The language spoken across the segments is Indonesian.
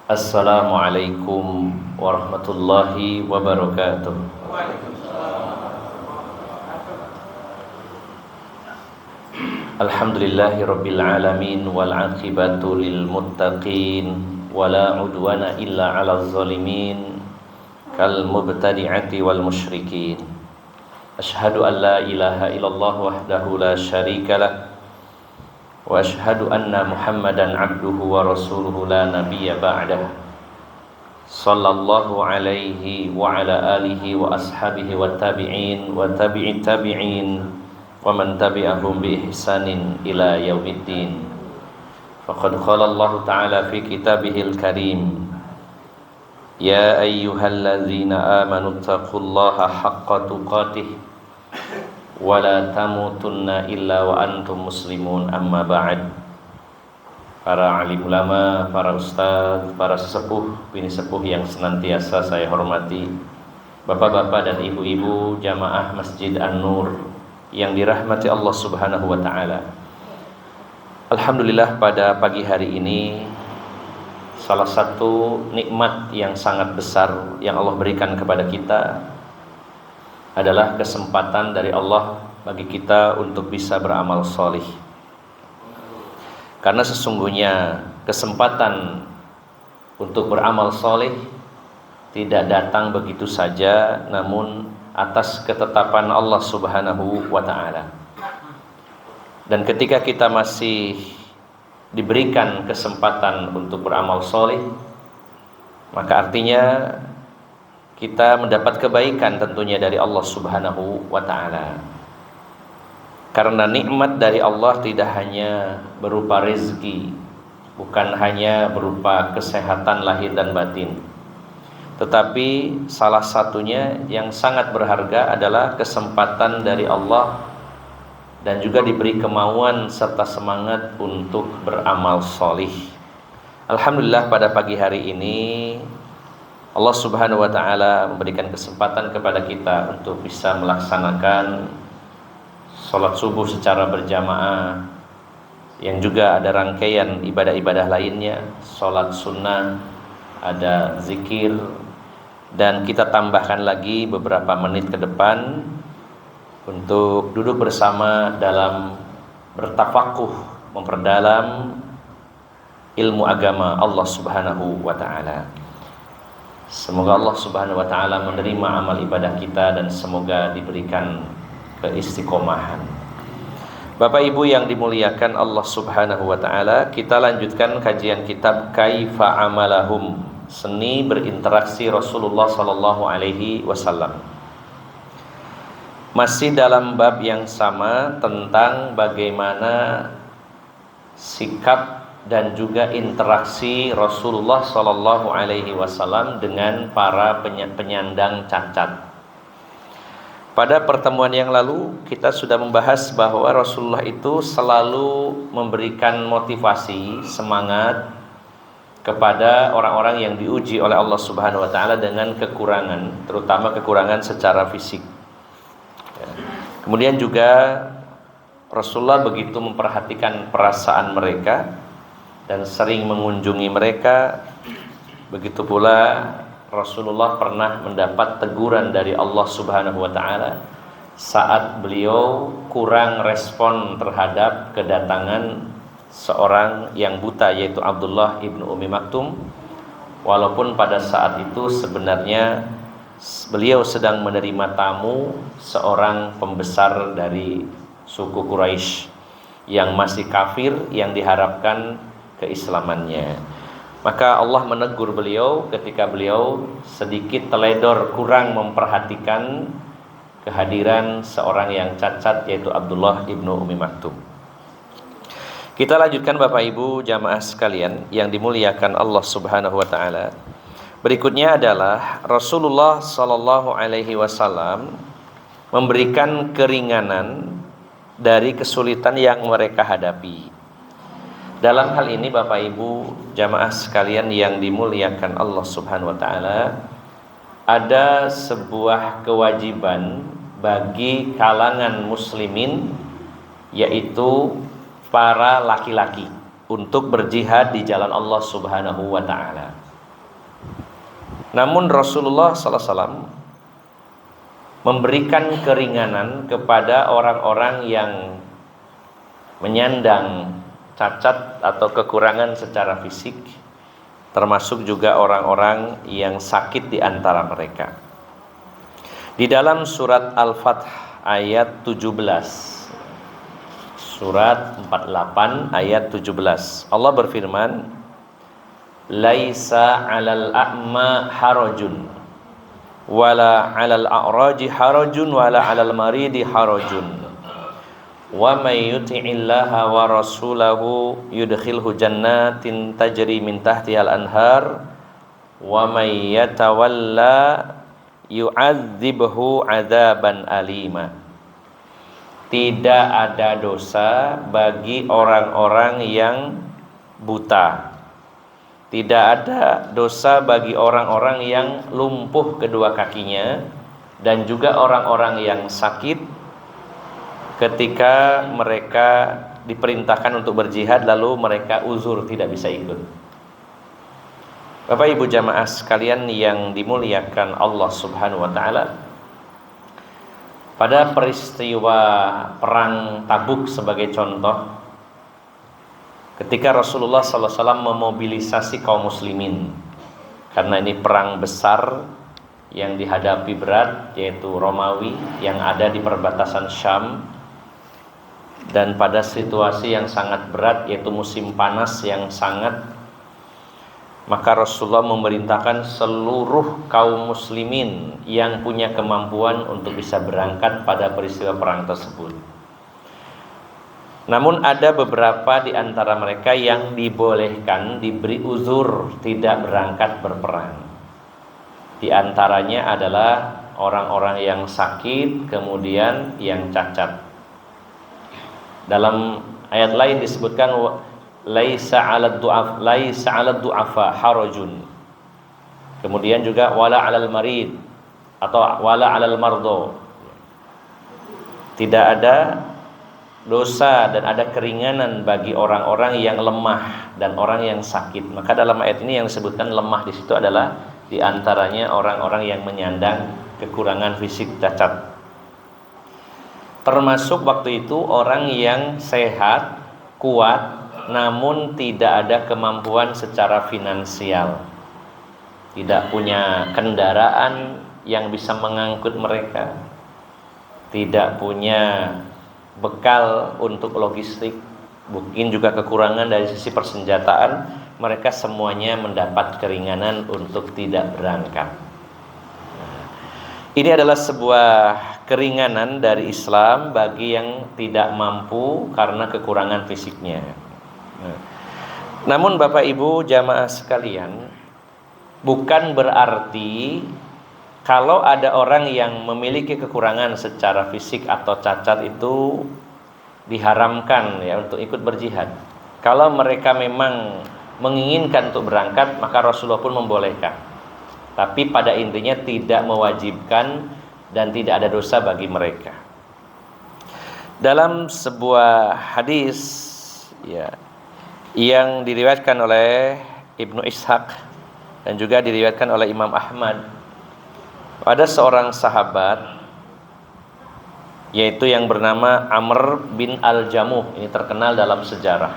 Assalamualaikum warahmatullahi wabarakatuh. Alhamdulillahi rabbil alamin wal aqibatu lil muttaqin wala udwana illa 'alal zalimin kal mubtadi'ati wal musyrikin. Asyhadu an la ilaha illallah wahdahu la syarikalah wa asyhadu anna Muhammadan abduhu wa rasuluhu la nabiyya ba'dah. Sallallahu alaihi wa ala alihi wa ashabihi wa tabi'in wa tabi'it tabi'in wa man tabi'ahum bi ihsanin ila yaumiddin. Faqad qala Allah ta'ala fi kitabihil karim, ya ayyuhalladzina amanu taqullaha haqqa tuqatih wa la tamutunna illa wa antum muslimun, amma ba'd. Para alim ulama, para ustaz, para sesepuh, bini sepuh yang senantiasa saya hormati, bapak-bapak dan ibu-ibu jamaah Masjid An-Nur yang dirahmati Allah Subhanahu wa taala. Alhamdulillah, pada pagi hari ini salah satu nikmat yang sangat besar yang Allah berikan kepada kita adalah kesempatan dari Allah bagi kita untuk bisa beramal solih. Karena sesungguhnya kesempatan untuk beramal solih tidak datang begitu saja, namun atas ketetapan Allah Subhanahu wa ta'ala. Dan ketika kita masih diberikan kesempatan untuk beramal solih, maka artinya kita mendapat kebaikan tentunya dari Allah Subhanahu wa ta'ala. Karena nikmat dari Allah tidak hanya berupa rezeki, bukan hanya berupa kesehatan lahir dan batin, tetapi salah satunya yang sangat berharga adalah kesempatan dari Allah dan juga diberi kemauan serta semangat untuk beramal solih. Alhamdulillah, pada pagi hari ini Allah Subhanahu wa ta'ala memberikan kesempatan kepada kita untuk bisa melaksanakan sholat subuh secara berjamaah, yang juga ada rangkaian ibadah-ibadah lainnya, sholat sunnah, ada zikir, dan kita tambahkan lagi beberapa menit ke depan untuk duduk bersama dalam bertafakuh, memperdalam ilmu agama Allah Subhanahu wa ta'ala. Semoga Allah Subhanahu wa ta'ala menerima amal ibadah kita dan semoga diberikan keistiqomahan. Bapak Ibu yang dimuliakan Allah Subhanahu wa ta'ala, kita lanjutkan kajian kitab Kaifa Amalahum, seni berinteraksi Rasulullah sallallahu alaihi wasallam. Masih dalam bab yang sama tentang bagaimana sikap dan juga interaksi Rasulullah sallallahu alaihi wasallam dengan para penyandang cacat. Pada pertemuan yang lalu kita sudah membahas bahwa Rasulullah itu selalu memberikan motivasi, semangat kepada orang-orang yang diuji oleh Allah Subhanahu wa taala dengan kekurangan, terutama kekurangan secara fisik. Kemudian juga Rasulullah begitu memperhatikan perasaan mereka dan sering mengunjungi mereka. Begitu pula Rasulullah pernah mendapat teguran dari Allah Subhanahu wa ta'ala saat beliau kurang respon terhadap kedatangan seorang yang buta, yaitu Abdullah ibnu Ummi Maktum. Walaupun pada saat itu sebenarnya beliau sedang menerima tamu seorang pembesar dari suku Quraisy yang masih kafir, yang diharapkan keislamannya. Maka Allah menegur beliau ketika beliau sedikit teledor, kurang memperhatikan kehadiran seorang yang cacat, yaitu Abdullah ibnu Ummi Maktum. Kita lanjutkan Bapak Ibu jamaah sekalian yang dimuliakan Allah Subhanahu wa ta'ala. Berikutnya adalah Rasulullah sallallahu alaihi wasallam memberikan keringanan dari kesulitan yang mereka hadapi. Dalam hal ini Bapak Ibu jamaah sekalian yang dimuliakan Allah Subhanahu wa ta'ala, ada sebuah kewajiban bagi kalangan muslimin, yaitu para laki-laki, untuk berjihad di jalan Allah Subhanahu wa ta'ala. Namun Rasulullah SAW memberikan keringanan kepada orang-orang yang menyandang cacat atau kekurangan secara fisik, termasuk juga orang-orang yang sakit di antara mereka. Di dalam surat Al-Fath ayat 17, surat 48 ayat 17, Allah berfirman, laisa 'alal a'ma harajun wala 'alal a'raji harajun wala 'alal maridi harajun wa may yuti'illaha wa rasulahu yudkhilhu jannatin tajri min tahtihal anhar wa may yatawalla yu'adzibhu 'adzaban alima. Tidak ada dosa bagi orang-orang yang buta. Tidak ada dosa bagi orang-orang yang lumpuh kedua kakinya, dan juga orang-orang yang sakit ketika mereka diperintahkan untuk berjihad lalu mereka uzur tidak bisa ikut. Bapak Ibu jamaah sekalian yang dimuliakan Allah Subhanahu wa taala, pada peristiwa perang Tabuk sebagai contoh, ketika Rasulullah SAW memobilisasi kaum muslimin, karena ini perang besar yang dihadapi berat, yaitu Romawi yang ada di perbatasan Syam, dan pada situasi yang sangat berat, yaitu musim panas yang sangat, maka Rasulullah memerintahkan seluruh kaum muslimin yang punya kemampuan untuk bisa berangkat pada peristiwa perang tersebut. Namun ada beberapa di antara mereka yang dibolehkan, diberi uzur tidak berangkat berperang. Di antaranya adalah orang-orang yang sakit, kemudian yang cacat. Dalam ayat lain disebutkan laisa 'alad du'afa harajun. Kemudian juga wala 'alal marid atau wala 'alal mardo. Tidak ada dosa dan ada keringanan bagi orang-orang yang lemah dan orang yang sakit. Maka dalam ayat ini yang disebutkan lemah di situ adalah di antaranya orang-orang yang menyandang kekurangan fisik cacat. Termasuk waktu itu orang yang sehat, kuat, namun tidak ada kemampuan secara finansial. Tidak punya kendaraan yang bisa mengangkut mereka. Tidak punya bekal untuk logistik, mungkin juga kekurangan dari sisi persenjataan, mereka semuanya mendapat keringanan untuk tidak berangkat. Ini adalah sebuah keringanan dari Islam bagi yang tidak mampu karena kekurangan fisiknya. Namun Bapak Ibu jamaah sekalian, bukan berarti kalau ada orang yang memiliki kekurangan secara fisik atau cacat itu diharamkan ya untuk ikut berjihad. Kalau mereka memang menginginkan untuk berangkat, maka Rasulullah pun membolehkan. Tapi pada intinya tidak mewajibkan dan tidak ada dosa bagi mereka. Dalam sebuah hadis ya yang diriwayatkan oleh Ibnu Ishaq dan juga diriwayatkan oleh Imam Ahmad, ada seorang sahabat yaitu yang bernama Amr bin Al-Jamuh. Ini terkenal dalam sejarah.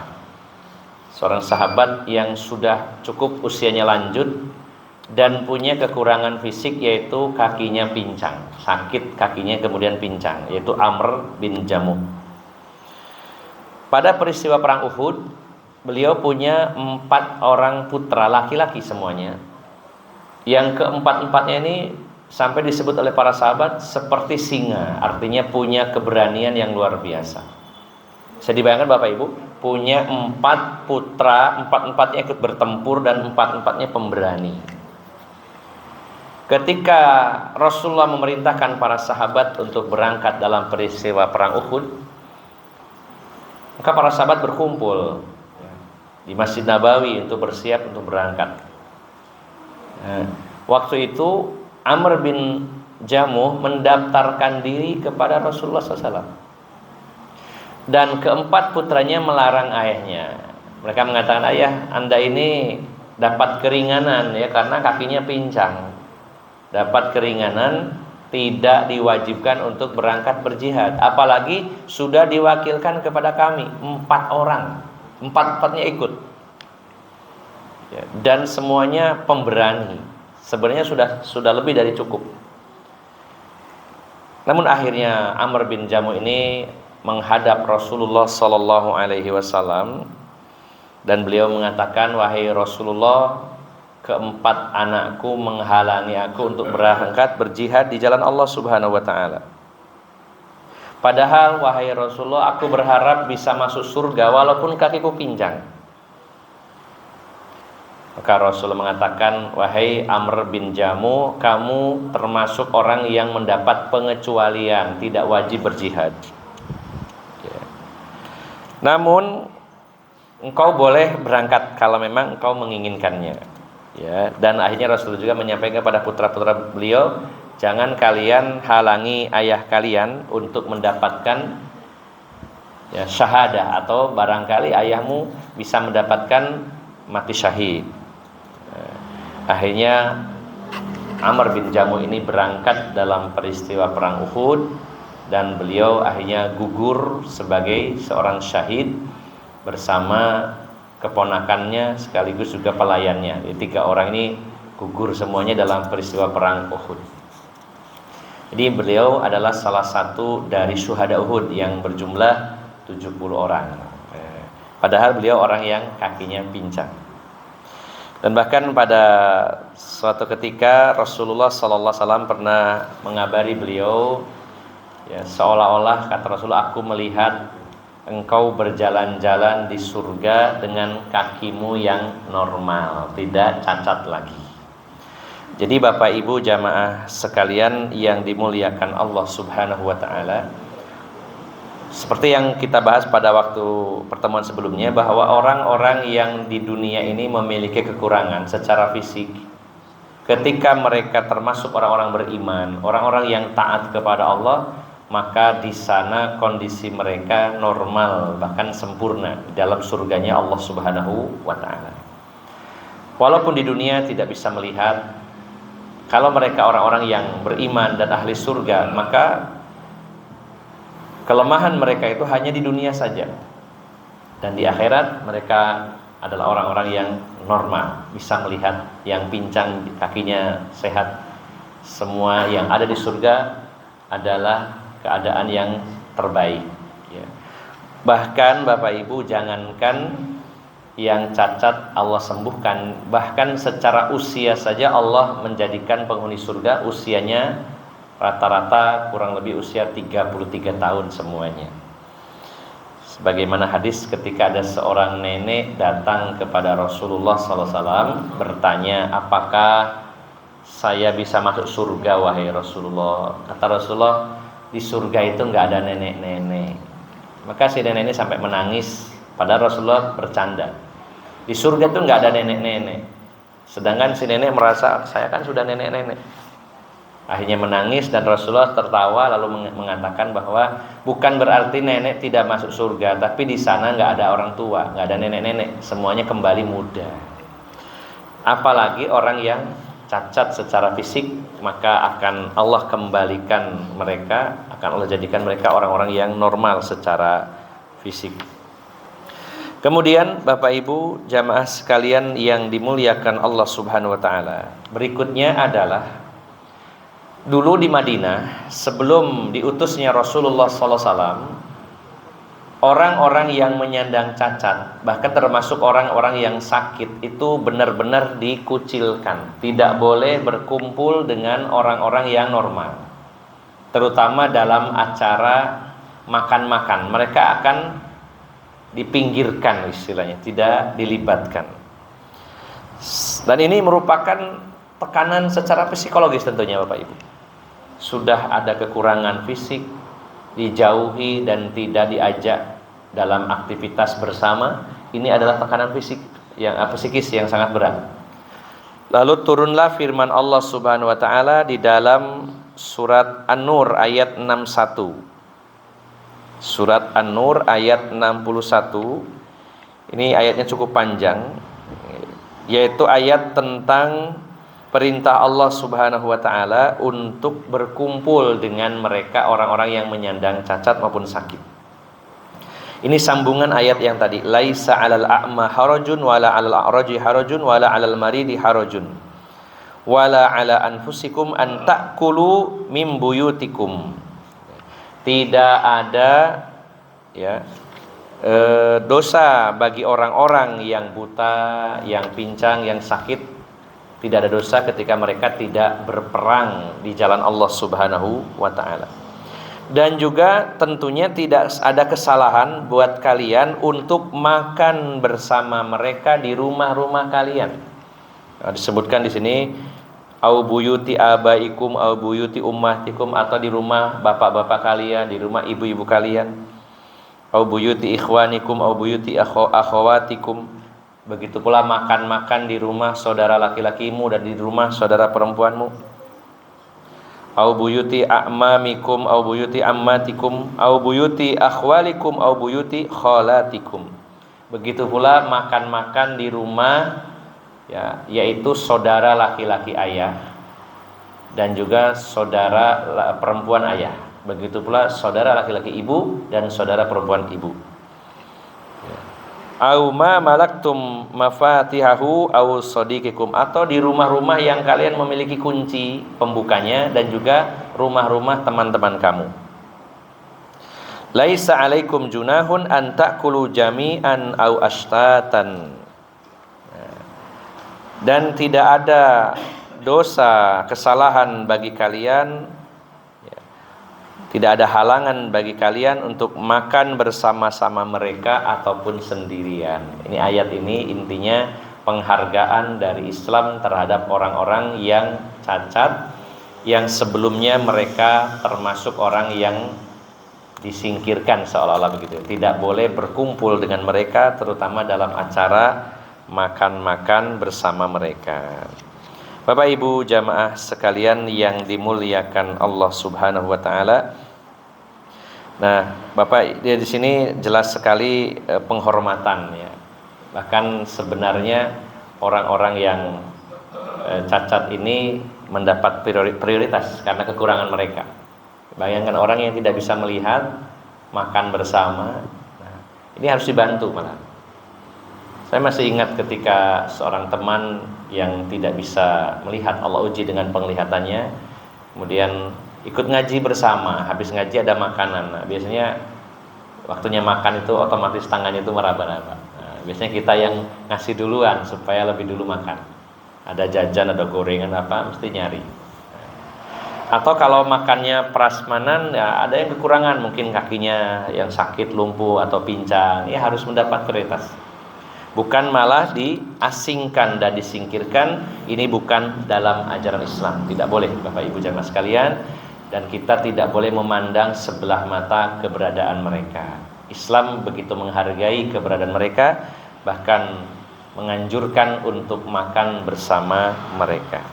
Seorang sahabat yang sudah cukup usianya lanjut dan punya kekurangan fisik, yaitu kakinya pincang, sakit kakinya kemudian pincang, yaitu Amr bin Jamuh. Pada peristiwa perang Uhud, beliau punya 4 orang putra laki-laki semuanya. Yang keempat-empatnya ini sampai disebut oleh para sahabat seperti singa, artinya punya keberanian yang luar biasa. Bisa dibayangkan Bapak Ibu, punya 4 putra, 4-empatnya ikut bertempur dan 4-empatnya pemberani. Ketika Rasulullah memerintahkan para sahabat untuk berangkat dalam peristiwa perang Uhud, maka para sahabat berkumpul di Masjid Nabawi untuk bersiap untuk berangkat. Waktu itu Amr bin Jamuh mendaftarkan diri kepada Rasulullah SAW. Dan keempat putranya melarang ayahnya. Mereka mengatakan, ayah, Anda ini dapat keringanan ya karena kakinya pincang. Dapat keringanan, tidak diwajibkan untuk berangkat berjihad. Apalagi sudah diwakilkan kepada kami 4 orang. 4-4-nya ikut. Ya, dan semuanya pemberani. Sebenarnya sudah lebih dari cukup. Namun akhirnya Amr bin Jamuh ini menghadap Rasulullah sallallahu alaihi wasallam dan beliau mengatakan, "Wahai Rasulullah, 4 anakku menghalangi aku untuk berangkat berjihad di jalan Allah Subhanahu wa taala. Padahal wahai Rasulullah, aku berharap bisa masuk surga walaupun kakiku pincang." Maka Rasulullah mengatakan, "Wahai Amr bin Jamuh, kamu termasuk orang yang mendapat pengecualian, tidak wajib berjihad. Namun engkau boleh berangkat kalau memang engkau menginginkannya." Ya, dan akhirnya Rasulullah juga menyampaikan kepada putra-putra beliau, jangan kalian halangi ayah kalian untuk mendapatkan ya syahadah, atau barangkali ayahmu bisa mendapatkan mati syahid. Akhirnya Amr bin Jamuh ini berangkat dalam peristiwa perang Uhud, dan beliau akhirnya gugur sebagai seorang syahid bersama keponakannya sekaligus juga pelayannya. Jadi 3 orang ini gugur semuanya dalam peristiwa perang Uhud. Jadi beliau adalah salah satu dari syuhada Uhud yang berjumlah 70 orang. Padahal beliau orang yang kakinya pincang. Dan bahkan pada suatu ketika Rasulullah sallallahu alaihi wasallam pernah mengabari beliau, ya, seolah-olah kata Rasulullah, aku melihat engkau berjalan-jalan di surga dengan kakimu yang normal, tidak cacat lagi. Jadi Bapak Ibu jamaah sekalian yang dimuliakan Allah Subhanahu wa taala, seperti yang kita bahas pada waktu pertemuan sebelumnya, bahwa orang-orang yang di dunia ini memiliki kekurangan secara fisik, ketika mereka termasuk orang-orang beriman, orang-orang yang taat kepada Allah, maka di sana kondisi mereka normal, bahkan sempurna di dalam surganya Allah Subhanahu wa taala. Walaupun di dunia tidak bisa melihat, kalau mereka orang-orang yang beriman dan ahli surga, maka kelemahan mereka itu hanya di dunia saja. Dan di akhirat mereka adalah orang-orang yang normal, bisa melihat, yang pincang kakinya sehat. Semua yang ada di surga adalah keadaan yang terbaik, ya. Bahkan Bapak Ibu, jangankan yang cacat Allah sembuhkan, bahkan secara usia saja Allah menjadikan penghuni surga usianya rata-rata kurang lebih usia 33 tahun semuanya. Sebagaimana hadis ketika ada seorang nenek datang kepada Rasulullah SAW bertanya, apakah saya bisa masuk surga wahai Rasulullah? Kata Rasulullah, di surga itu nggak ada nenek-nenek. Maka si nenek ini sampai menangis, padahal Rasulullah bercanda. Di surga itu nggak ada nenek-nenek. Sedangkan si nenek merasa, saya kan sudah nenek-nenek. Akhirnya menangis, dan Rasulullah tertawa lalu mengatakan bahwa bukan berarti nenek tidak masuk surga, tapi di sana nggak ada orang tua, nggak ada nenek-nenek, semuanya kembali muda. Apalagi orang yang cacat secara fisik, maka akan Allah kembalikan mereka, akan Allah jadikan mereka orang-orang yang normal secara fisik. Kemudian Bapak Ibu jamaah sekalian yang dimuliakan Allah Subhanahu wa taala, berikutnya adalah dulu di Madinah sebelum diutusnya Rasulullah SAW, orang-orang yang menyandang cacat, bahkan termasuk orang-orang yang sakit, itu benar-benar dikucilkan. Tidak boleh berkumpul dengan orang-orang yang normal, terutama dalam acara makan-makan. Mereka akan dipinggirkan, istilahnya, tidak dilibatkan. Dan ini merupakan tekanan secara psikologis tentunya Bapak Ibu. Sudah ada kekurangan fisik, dijauhi dan tidak diajak dalam aktivitas bersama, ini adalah tekanan fisik yang psikis yang sangat berat. Lalu turunlah firman Allah Subhanahu wa taala di dalam surat An-Nur ayat 61. Surat An-Nur ayat 61. Ini ayatnya cukup panjang. yaitu ayat tentang perintah Allah Subhanahu wa taala untuk berkumpul dengan mereka orang-orang yang menyandang cacat maupun sakit. Ini sambungan ayat yang tadi, laisa 'alal a'ma harajun wala 'alal a'raji harajun wala 'alal maridi harajun wala 'ala anfusikum an ta'kulu min buyutikum. Tidak ada ya dosa bagi orang-orang yang buta, yang pincang, yang sakit. Tidak ada dosa ketika mereka tidak berperang di jalan Allah Subhanahu wa taala. Dan juga tentunya tidak ada kesalahan buat kalian untuk makan bersama mereka di rumah-rumah kalian. Nah, disebutkan di sini au buyuti abaikum au buyuti ummatikum, atau di rumah bapak-bapak kalian, di rumah ibu-ibu kalian. Au buyuti ikhwanikum au buyuti akhawatikum. Begitu pula makan-makan di rumah saudara laki-lakimu dan di rumah saudara perempuanmu. Au buyuti a'mamikum au buyuti ammatikum au buyuti akhwalikum au buyuti khalatikum. Begitu pula makan-makan di rumah ya, yaitu saudara laki-laki ayah dan juga saudara perempuan ayah. Begitu pula saudara laki-laki ibu dan saudara perempuan ibu. Au ma malaktum mafatihahu au sadiqikum, atau di rumah-rumah yang kalian memiliki kunci pembukanya dan juga rumah-rumah teman-teman kamu. Laisa 'alaikum junahun an ta'kulu jami'an au ashtatan. Dan tidak ada dosa, kesalahan bagi kalian, tidak ada halangan bagi kalian untuk makan bersama-sama mereka ataupun sendirian. Ini ayat ini intinya penghargaan dari Islam terhadap orang-orang yang cacat, yang sebelumnya mereka termasuk orang yang disingkirkan seolah-olah begitu. Tidak boleh berkumpul dengan mereka, terutama dalam acara makan-makan bersama mereka. Bapak Ibu jamaah sekalian yang dimuliakan Allah Subhanahu wa taala. Nah, Bapak di sini jelas sekali penghormatan ya. Bahkan sebenarnya orang-orang yang cacat ini mendapat prioritas karena kekurangan mereka. Bayangkan orang yang tidak bisa melihat makan bersama. Nah, ini harus dibantu malah. Saya masih ingat ketika seorang teman yang tidak bisa melihat, Allah uji dengan penglihatannya, kemudian ikut ngaji bersama. Habis ngaji ada makanan. Nah, biasanya waktunya makan itu otomatis tangannya itu meraba-raba. Nah, biasanya kita yang ngasih duluan supaya lebih dulu makan. Ada jajan, ada gorengan apa, mesti nyari. Atau kalau makannya prasmanan, ya ada yang kekurangan, mungkin kakinya yang sakit, lumpuh atau pincang, ya harus mendapat prioritas. Bukan malah diasingkan dan disingkirkan. Ini bukan dalam ajaran Islam. Tidak boleh Bapak Ibu jamaah sekalian. Dan kita tidak boleh memandang sebelah mata keberadaan mereka. Islam begitu menghargai keberadaan mereka, bahkan menganjurkan untuk makan bersama mereka.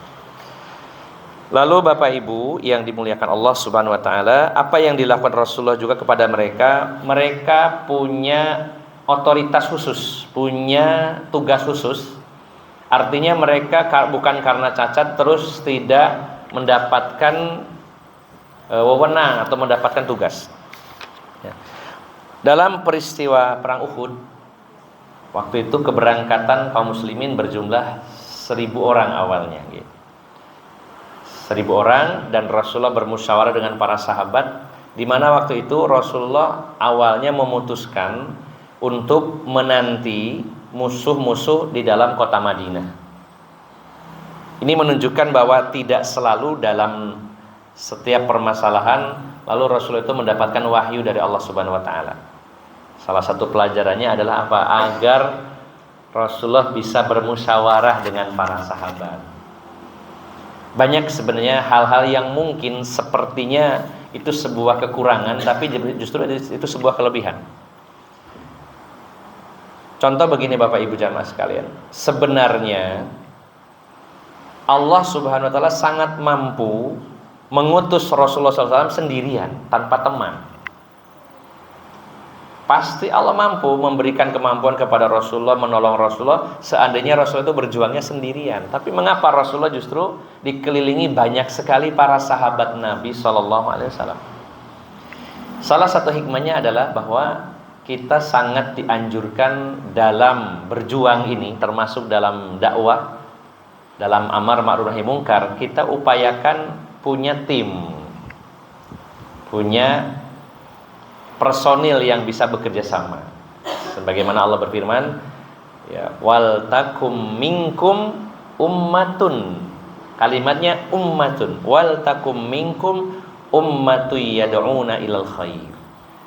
Lalu Bapak Ibu yang dimuliakan Allah Subhanahu wa taala, apa yang dilakukan Rasulullah juga kepada mereka? Mereka punya otoritas khusus, punya tugas khusus. Artinya mereka bukan karena cacat terus tidak mendapatkan wewenang atau mendapatkan tugas. Ya. Dalam peristiwa perang Uhud, waktu itu keberangkatan kaum muslimin berjumlah 1.000 orang awalnya. 1.000 orang, dan Rasulullah bermusyawarah dengan para sahabat, di mana waktu itu Rasulullah awalnya memutuskan untuk menanti musuh-musuh di dalam kota Madinah. Ini menunjukkan bahwa tidak selalu dalam setiap permasalahan lalu Rasulullah itu mendapatkan wahyu dari Allah Subhanahu wa taala. Salah satu pelajarannya adalah apa? Agar Rasulullah bisa bermusyawarah dengan para sahabat. Banyak sebenarnya hal-hal yang mungkin sepertinya itu sebuah kekurangan, tapi justru itu sebuah kelebihan. Contoh begini Bapak Ibu jamaah sekalian, sebenarnya Allah Subhanahu wa taala sangat mampu mengutus Rasulullah SAW sendirian tanpa teman. Pasti Allah mampu memberikan kemampuan kepada Rasulullah, menolong Rasulullah seandainya Rasulullah itu berjuangnya sendirian. Tapi mengapa Rasulullah justru dikelilingi banyak sekali para sahabat Nabi SAW? Salah satu hikmahnya adalah bahwa kita sangat dianjurkan dalam berjuang ini, termasuk dalam dakwah, dalam amar ma'ruf nahi mungkar, kita upayakan punya tim, punya personil yang bisa bekerja sama. Sebagaimana Allah berfirman, ya, wal takum minkum ummatun. Kalimatnya ummatun. Wal takum minkum ummatu yad'una ilal khair.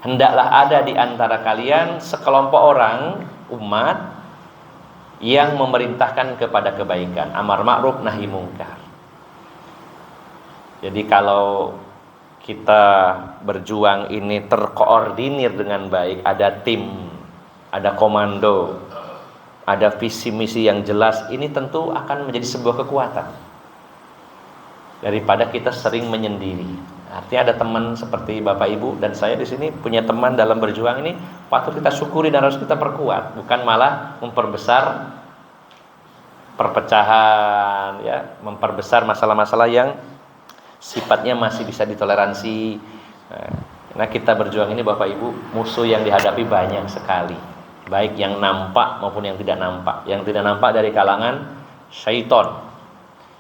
Hendaklah ada di antara kalian sekelompok orang, umat yang memerintahkan kepada kebaikan, amar ma'ruf nahi mungkar. Jadi kalau kita berjuang ini terkoordinir dengan baik, ada tim, ada komando, ada visi misi yang jelas, ini tentu akan menjadi sebuah kekuatan daripada kita sering menyendiri. Artinya ada teman seperti Bapak Ibu dan saya di sini punya teman dalam berjuang ini, patut kita syukuri dan harus kita perkuat, bukan malah memperbesar perpecahan, ya, memperbesar masalah-masalah yang sifatnya masih bisa ditoleransi. Nah, kita berjuang ini Bapak Ibu, musuh yang dihadapi banyak sekali, baik yang nampak maupun yang tidak nampak. Yang tidak nampak dari kalangan syaitan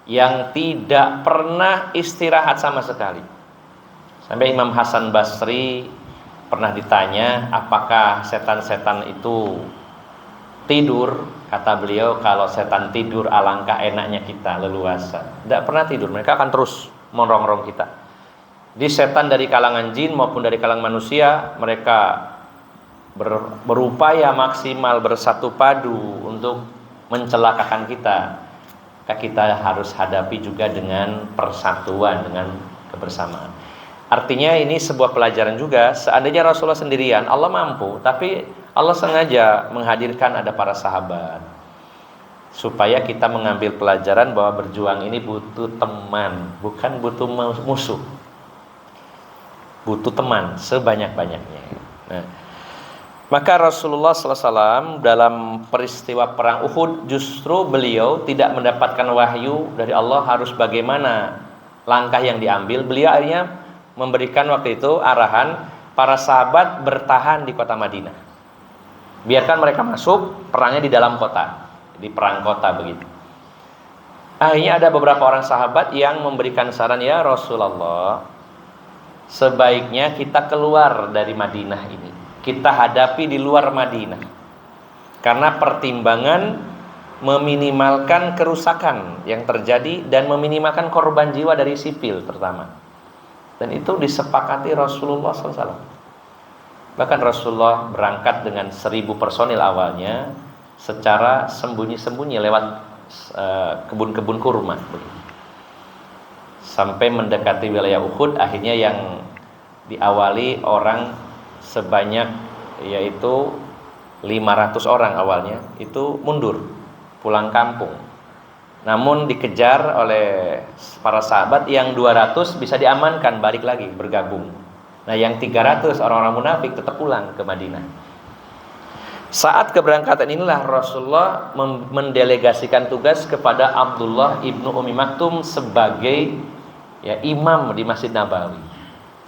yang tidak pernah istirahat sama sekali. Sampai Imam Hasan Basri pernah ditanya, apakah setan-setan itu tidur? Kata beliau, kalau setan tidur alangkah enaknya kita leluasa. Tidak pernah tidur, mereka akan terus merongrong kita. Di setan dari kalangan jin maupun dari kalangan manusia, mereka berupaya maksimal bersatu padu untuk mencelakakan kita. Maka kita harus hadapi juga dengan persatuan, dengan kebersamaan. Artinya ini sebuah pelajaran juga. Seandainya Rasulullah sendirian, Allah mampu, tapi Allah sengaja menghadirkan ada para sahabat supaya kita mengambil pelajaran bahwa berjuang ini butuh teman, bukan butuh musuh. Butuh teman sebanyak-banyaknya. Nah, maka Rasulullah SAW dalam peristiwa perang Uhud justru beliau tidak mendapatkan wahyu dari Allah harus bagaimana langkah yang diambil. Beliau akhirnya memberikan waktu itu arahan para sahabat bertahan di kota Madinah. Biarkan mereka masuk, perangnya di dalam kota, di perang kota begitu. Akhirnya ada beberapa orang sahabat yang memberikan saran, ya Rasulullah, sebaiknya kita keluar dari Madinah ini, kita hadapi di luar Madinah, karena pertimbangan meminimalkan kerusakan yang terjadi dan meminimalkan korban jiwa dari sipil terutama. Dan itu disepakati Rasulullah SAW. Bahkan Rasulullah berangkat dengan 1000 personil awalnya secara sembunyi-sembunyi lewat kebun-kebun kurma sampai mendekati wilayah Uhud. Akhirnya yang diawali orang sebanyak yaitu 500 orang awalnya itu mundur pulang kampung, namun dikejar oleh para sahabat. Yang 200 bisa diamankan balik lagi bergabung. Nah, yang 300 orang-orang munafik tetap pulang ke Madinah. Saat keberangkatan inilah Rasulullah mendelegasikan tugas kepada Abdullah ibnu Ummi Maktum sebagai imam di Masjid Nabawi.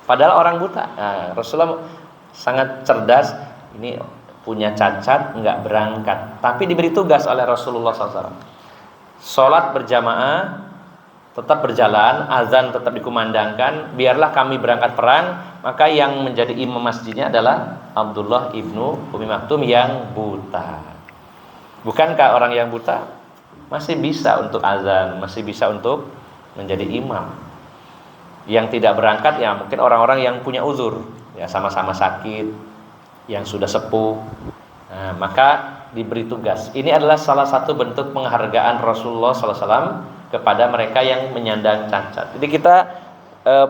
Padahal orang buta. Nah, Rasulullah sangat cerdas. Ini punya cacat, nggak berangkat, tapi diberi tugas oleh Rasulullah SAW. Sholat berjamaah tetap berjalan, azan tetap dikumandangkan, biarlah kami berangkat perang. Maka yang menjadi imam masjidnya adalah Abdullah ibnu Ummi Maktum yang buta. Bukankah orang yang buta masih bisa untuk azan, masih bisa untuk menjadi imam? Yang tidak berangkat ya mungkin orang-orang yang punya uzur, ya sama-sama sakit, yang sudah sepuh. Nah, maka diberi tugas. Ini adalah salah satu bentuk penghargaan Rasulullah SAW kepada mereka yang menyandang cacat. Jadi kita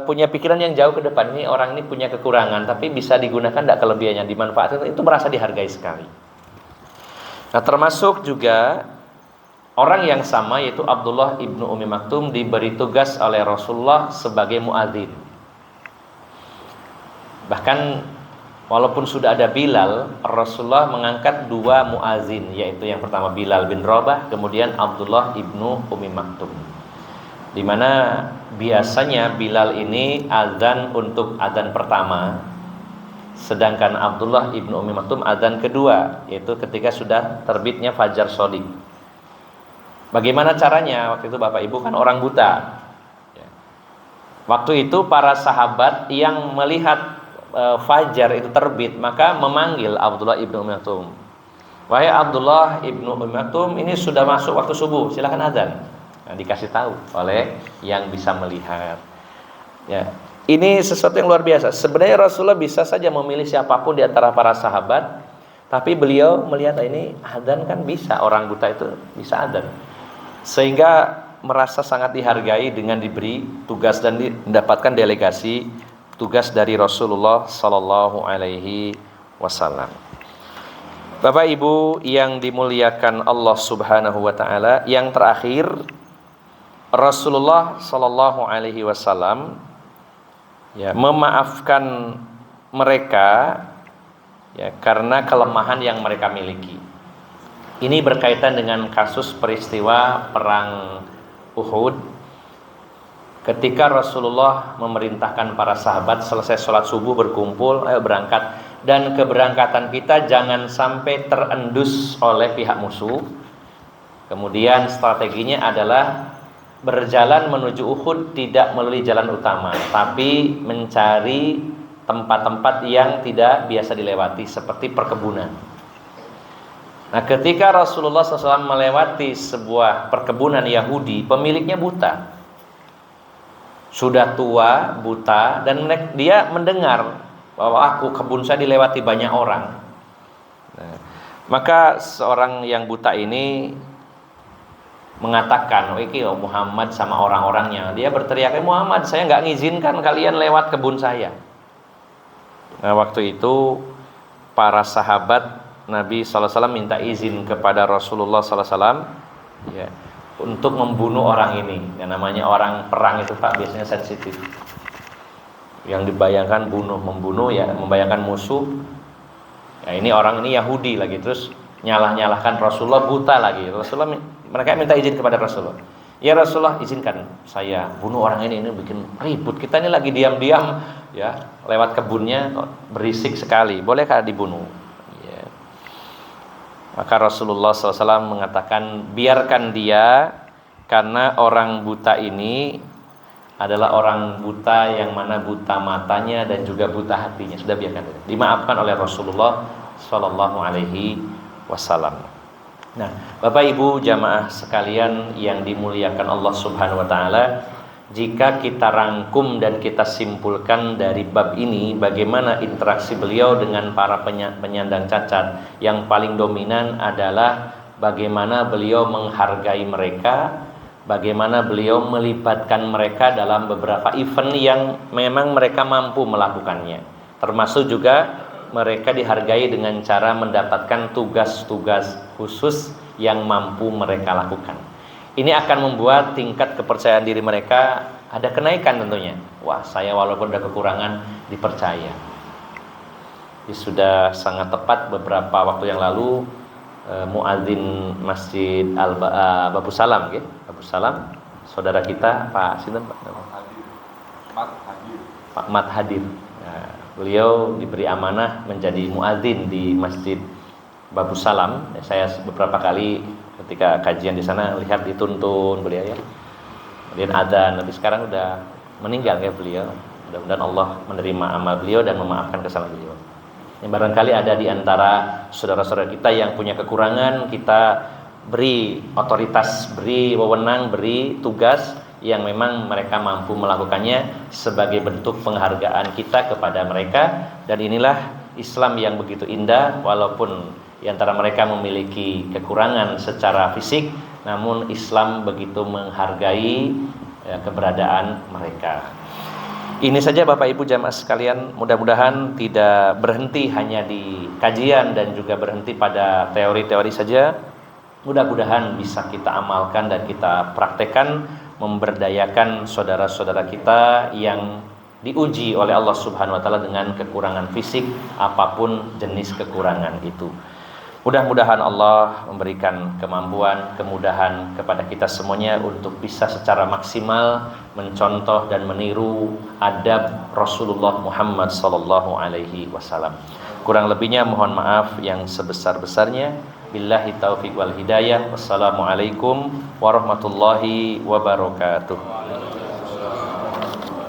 punya pikiran yang jauh ke depan. Ini orang ini punya kekurangan, tapi bisa digunakan tidak kelebihannya, dimanfaatkan, itu merasa dihargai sekali. Nah, termasuk juga orang yang sama yaitu Abdullah ibnu Ummi Maktum diberi tugas oleh Rasulullah sebagai muadzin. Bahkan Walaupun sudah ada Bilal, Rasulullah mengangkat dua muazin, yaitu yang pertama Bilal bin Rabah, kemudian Abdullah ibnu Ummi Maktum. Di mana biasanya Bilal ini azan untuk azan pertama, sedangkan Abdullah ibnu Ummi Maktum azan kedua, yaitu ketika sudah terbitnya fajar shadiq. Bagaimana caranya? Waktu itu Bapak Ibu kan orang buta. Waktu itu para sahabat yang melihat fajar itu terbit, maka memanggil Abdullah ibnu Ummi Maktum. Wahai Abdullah ibnu Ummi Maktum, ini sudah masuk waktu subuh, silakan azan. Nah, dikasih tahu oleh yang bisa melihat. Ya, ini sesuatu yang luar biasa. Sebenarnya Rasulullah bisa saja memilih siapapun di antara para sahabat, tapi beliau melihat ini azan kan bisa, orang buta itu bisa azan, sehingga merasa sangat dihargai dengan diberi tugas dan mendapatkan delegasi tugas dari Rasulullah Sallallahu Alaihi Wasallam. Bapak Ibu yang dimuliakan Allah Subhanahu Wa Taala, yang terakhir Rasulullah Sallallahu Alaihi Wasallam ya memaafkan mereka ya karena kelemahan yang mereka miliki. Ini berkaitan dengan kasus peristiwa perang Uhud. Ketika Rasulullah memerintahkan para sahabat selesai sholat subuh berkumpul, ayo berangkat. Dan keberangkatan kita jangan sampai terendus oleh pihak musuh. Kemudian strateginya adalah berjalan menuju Uhud tidak melalui jalan utama, tapi mencari tempat-tempat yang tidak biasa dilewati seperti perkebunan. Nah, ketika Rasulullah SAW melewati sebuah perkebunan Yahudi, pemiliknya buta. Sudah tua, buta, dan dia mendengar bahwa kebun saya dilewati banyak orang. Nah, maka seorang yang buta ini mengatakan, Muhammad sama orang-orangnya. Dia berteriak, Muhammad, saya nggak ngizinkan kalian lewat kebun saya. Nah, waktu itu para sahabat Nabi SAW minta izin kepada Rasulullah SAW ya, untuk membunuh orang ini. Yang namanya orang perang itu Pak biasanya sensitif. Yang dibayangkan membunuh ya, membayangkan musuh. Ya, ini orang ini Yahudi lagi, terus nyalahkan Rasulullah, buta lagi. Mereka minta izin kepada Rasulullah. Ya Rasulullah, izinkan saya bunuh orang ini bikin ribut. Kita ini lagi diam-diam ya, lewat kebunnya berisik sekali. Bolehkah dibunuh? Maka Rasulullah SAW mengatakan, biarkan dia, karena orang buta ini adalah orang buta yang mana buta matanya dan juga buta hatinya. Sudah, biarkan dia. Dimaafkan oleh Rasulullah SAW. Nah, Bapak Ibu jamaah sekalian yang dimuliakan Allah Subhanahu Wa Taala, jika kita rangkum dan kita simpulkan dari bab ini, bagaimana interaksi beliau dengan para penyandang cacat, yang paling dominan adalah bagaimana beliau menghargai mereka, bagaimana beliau melibatkan mereka dalam beberapa event yang memang mereka mampu melakukannya, termasuk juga mereka dihargai dengan cara mendapatkan tugas-tugas khusus yang mampu mereka lakukan. Ini akan membuat tingkat kepercayaan diri mereka ada kenaikan tentunya. Wah, saya walaupun ada kekurangan dipercaya. Ini sudah sangat tepat beberapa waktu yang lalu muadzin Masjid Babu Salam, Babu Salam, saudara kita Pak Sinten Pak Mat Hadir. Nah, beliau diberi amanah menjadi muadzin di Masjid Babu Salam. Saya beberapa kali ketika kajian di sana lihat dituntun beliau ya. Kemudian adzan, tapi sekarang udah meninggal ya beliau. Mudah-mudahan Allah menerima amal beliau dan memaafkan kesalahan beliau. Yang barangkali ada di antara saudara-saudara kita yang punya kekurangan, kita beri otoritas, beri wewenang, beri tugas yang memang mereka mampu melakukannya sebagai bentuk penghargaan kita kepada mereka. Dan inilah Islam yang begitu indah, walaupun di antara mereka memiliki kekurangan secara fisik, namun Islam begitu menghargai keberadaan mereka. Ini saja Bapak Ibu jamaah sekalian, mudah-mudahan tidak berhenti hanya di kajian dan juga berhenti pada teori-teori saja. Mudah-mudahan bisa kita amalkan dan kita praktekkan, memberdayakan saudara-saudara kita yang diuji oleh Allah Subhanahu wa taala dengan kekurangan fisik, apapun jenis kekurangan itu. Mudah-mudahan Allah memberikan kemampuan, kemudahan kepada kita semuanya untuk bisa secara maksimal mencontoh dan meniru adab Rasulullah Muhammad sallallahu alaihi wasallam. Kurang lebihnya mohon maaf yang sebesar-besarnya. Billahi taufiq wal hidayah. Wassalamualaikum warahmatullahi wabarakatuh.